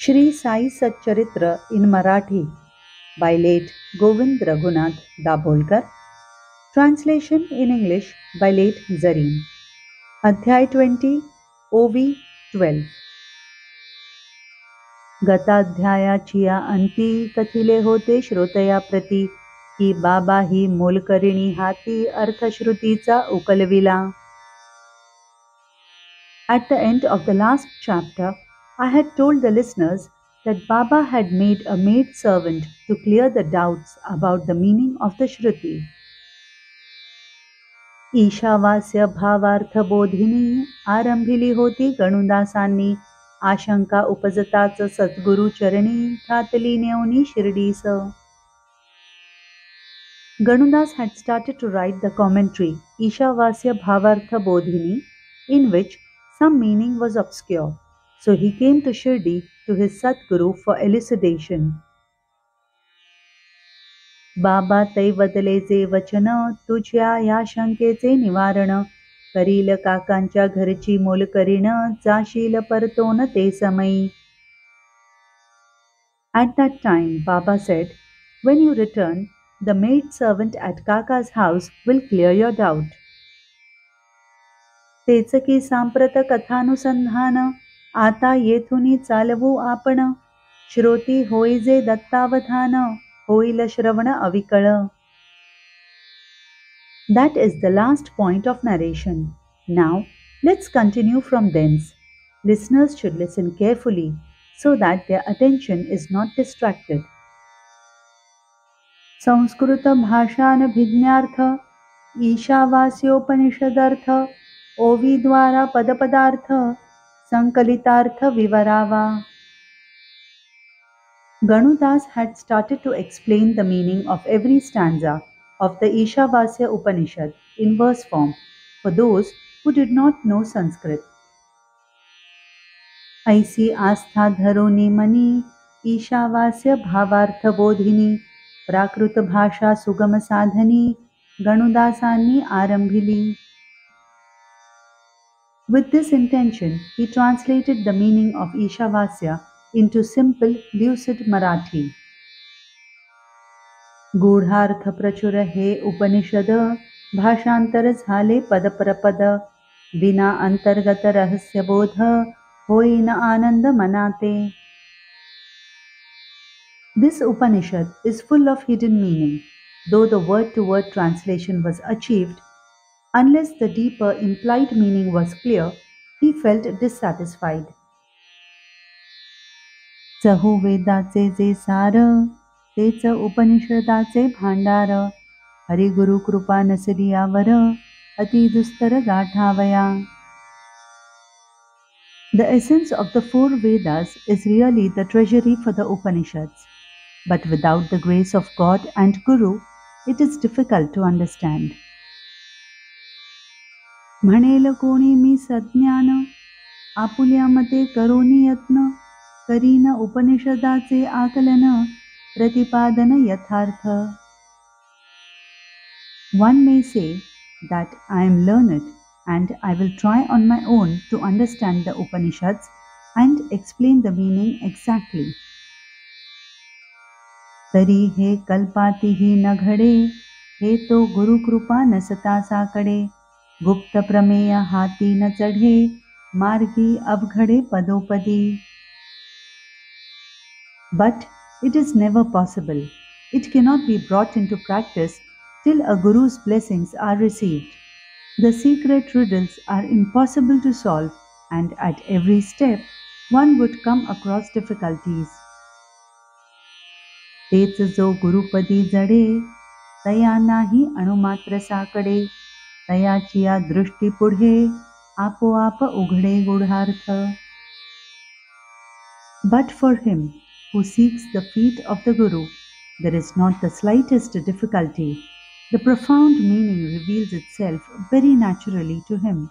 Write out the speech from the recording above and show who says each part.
Speaker 1: Shri Sai Satcharitra in Marathi by late Govind Raghunath Dabholkar. Translation in English by late Zareen. Adhyay 20, OV 12. गताध्यायाचिया अंती कथिले होते श्रोतया प्रती की बाबा ही मोलकरिणी हाती अर्थश्रुतीचा उकलविला. At the end of the last chapter, I had told the listeners that Baba had made a maid servant to clear the doubts about the meaning of the Shruti. Ishavasya भावार्थ बोधिनी आरंभिली होती गणुदासांनी आशंका उपजताच सद्गुरु चरणी घातली नेवनी शिर्डीस. Ganudas had started to write the commentary Ishavasya Bhavartha Bodhini, in which some meaning was obscure, so he came to Shirdi to his Satguru for elucidation. बाबा तैवदलेचे वचन तुझ्या या शंकेचे निवारण करील काकांच्या घरची मोलकरीण जाशील परतोन ते समयी. At that time, Baba said, when you return, the maid servant at Kaka's house will clear your doubt. तेच की सांप्रत कथानुसंधान आता येथुनी चालवू आपण श्रोती होई जे दत्तावधान होईल श्रवण अविकळ. That is the last point of narration. Now, let's continue from thence. Listeners should listen carefully so that their attention is not distracted. Sanskrit भाषानभिज्ञार्थ ईशावास्योपनिषदर्थ ओवीद्वारा पदपदार्थ संकलितार्थ विवरावा. Ganudas had started to explain the meaning of every stanza of the Ishavasya Upanishad in verse form for those who did not know Sanskrit. ऐसी आस्था धरोनी मनी ईशावास्य भावार्थ बोधिनी प्राकृत भाषा सुगम साधनी गणुदासांनी आरंभिली. With this intention, he translated the meaning of Ishavasya into simple, lucid Marathi. गूढार्थ प्रचुर हे उपनिषद भाषांतर झाले पदप्रपद विना अंतर्गत रहस्यबोध होईन आनंद मनाते. This Upanishad is full of hidden meaning. Though the word-to-word translation was achieved, unless the deeper implied meaning was clear, he felt dissatisfied. चहु वेदाचे जे सार तेच उपनिषदाचे भांडार हरिगुरु कृपा नसली यावर अति दुस्तर गाठावया. The essence of the four Vedas is really the treasury for the Upanishads. But without the grace of God and Guru, it is difficult to understand. म्हणेल कोणी मी सज्ञान आपुल्या मते करोनी यत्न करीन उपनिषदाचे आकलन प्रतिपादन यथार्थ. One may say that I am learned and I will try on my own to understand the Upanishads and explain the meaning exactly. तरी हे कल्पातीही न घडे हे तो गुरुकृपा नसता साकडे गुप्त प्रमेय हाती न चढे मार्गी Avaghade पदोपदी. But it is never possible. It cannot be brought into practice till a guru's blessings are received. The secret riddles are impossible to solve, and at every step one would come across difficulties. तेच जो गुरुपदी जडे तया नाही अणुमात्र साकडे तयाचिया दृष्टी पुढे आपोआप उघडे गूढार्थ. But for him who seeks the feet of the Guru, there is not the slightest difficulty. The profound meaning reveals itself very naturally to him.